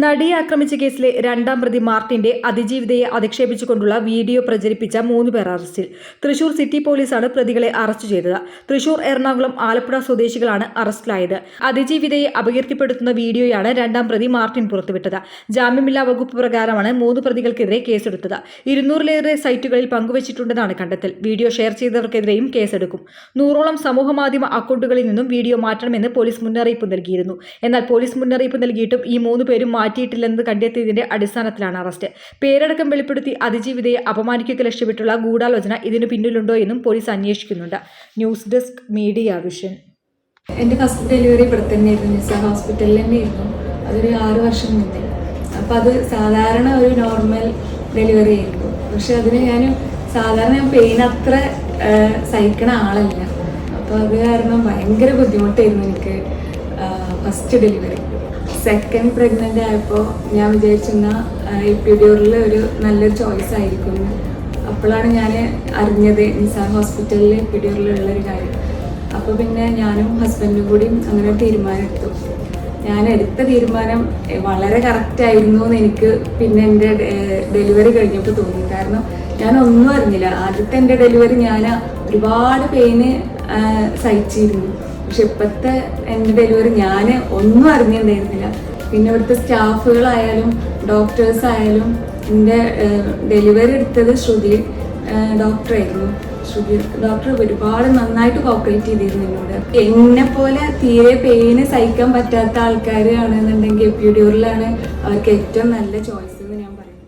നടിയെ ആക്രമിച്ച കേസിലെ രണ്ടാം പ്രതി മാർട്ടിന്റെ അതിജീവിതയെ അധിക്ഷേപിച്ചുകൊണ്ടുള്ള വീഡിയോ പ്രചരിപ്പിച്ച 3 പേർ അറസ്റ്റിൽ. തൃശൂർ സിറ്റി പോലീസാണ് പ്രതികളെ അറസ്റ്റ് ചെയ്തത്. തൃശൂർ, എറണാകുളം, ആലപ്പുഴ സ്വദേശികളാണ് അറസ്റ്റിലായത്. അതിജീവിതയെ അപകീർത്തിപ്പെടുത്തുന്ന വീഡിയോയാണ് രണ്ടാം പ്രതി മാർട്ടിൻ പുറത്തുവിട്ടത്. ജാമ്യമില്ലാ വകുപ്പ് പ്രകാരമാണ് 3 പ്രതികൾക്കെതിരെ കേസെടുത്തത്. 200-ലേറെ സൈറ്റുകളിൽ പങ്കുവച്ചിട്ടുണ്ടെന്നാണ് കണ്ടെത്തൽ. Video share ചെയ്തവർക്കെതിരെയും കേസെടുക്കും. 100ഓളം സമൂഹമാധ്യമ അക്കൗണ്ടുകളിൽ നിന്നും വീഡിയോ മാറ്റണമെന്ന് പോലീസ് മുന്നറിയിപ്പ് നൽകിയിരുന്നു. എന്നാൽ പോലീസ് മുന്നറിയിപ്പ് നൽകിയിട്ടും ഈ 3 പേരും മാറ്റിയിട്ടില്ലെന്ന് കണ്ടെത്തിയതിന്റെ അടിസ്ഥാനത്തിലാണ് അറസ്റ്റ്. പേരടക്കം വെളിപ്പെടുത്തി അതിജീവിതയെ അപമാനിക്കുക ലക്ഷ്യമിട്ടുള്ള ഗൂഢാലോചന ഇതിനു പിന്നിലുണ്ടോ എന്നും പോലീസ് അന്വേഷിക്കുന്നുണ്ട്. News desk media vision. എൻ്റെ ഫസ്റ്റ് ഡെലിവറി ഇവിടെ തന്നെയായിരുന്നു, നിസാർ ഹോസ്പിറ്റലിൽ തന്നെയായിരുന്നു. അതൊരു 6 വർഷം മുന്നേ. അപ്പോൾ അത് സാധാരണ ഒരു നോർമൽ ഡെലിവറി ആയിരുന്നു. പക്ഷെ അതിന് സാധാരണ പെയിൻ അത്ര സഹിക്കണ ആളല്ല. അപ്പോൾ അത് കാരണം ഭയങ്കര ബുദ്ധിമുട്ടായിരുന്നു എനിക്ക് ഫസ്റ്റ് ഡെലിവറി. സെക്കൻഡ് പ്രഗ്നൻ്റ് ആയപ്പോൾ ഞാൻ വിചാരിച്ചിരുന്ന എപ്പിഡ്യൂറൽ ഒരു നല്ലൊരു ചോയ്സ് ആയിരിക്കും. അപ്പോഴാണ് ഞാൻ അറിഞ്ഞത് നിസാർ ഹോസ്പിറ്റലിൽ എപ്പിഡ്യൂറലുള്ളൊരു കാര്യം. അപ്പോൾ പിന്നെ ഞാനും ഹസ്ബൻഡും കൂടി അങ്ങനെ തീരുമാനമെടുത്തു. ഞാൻ എടുത്ത തീരുമാനം വളരെ കറക്റ്റായിരുന്നു എന്ന് എനിക്ക് പിന്നെ എൻ്റെ ഡെലിവറി കഴിഞ്ഞപ്പോൾ തോന്നി. കാരണം ഞാനൊന്നും അറിഞ്ഞില്ല. ആദ്യത്തെ എൻ്റെ ഡെലിവറി ഞാൻ ഒരുപാട് പെയിന് സഹിച്ചിരുന്നു. പക്ഷെ ഇപ്പോഴത്തെ എൻ്റെ ഡെലിവറി ഞാൻ ഒന്നും അറിഞ്ഞിട്ടുണ്ടായിരുന്നില്ല. പിന്നെ ഇവിടുത്തെ സ്റ്റാഫുകളായാലും ഡോക്ടേഴ്സ് ആയാലും, എൻ്റെ ഡെലിവറി എടുത്തത് ശ്രുതി ഡോക്ടറായിരുന്നു. ശ്രുതി ഡോക്ടർ ഒരുപാട് നന്നായിട്ട് കോപ്പറേറ്റ് ചെയ്തിരുന്നു എന്നോട്. എന്നെ പോലെ തീരെ പെയിന് സഹിക്കാൻ പറ്റാത്ത ആൾക്കാരാണെന്നുണ്ടെങ്കിൽ എപ്പിഡ്യൂറലാണ് അവർക്ക് ഏറ്റവും നല്ല ചോയ്സ്.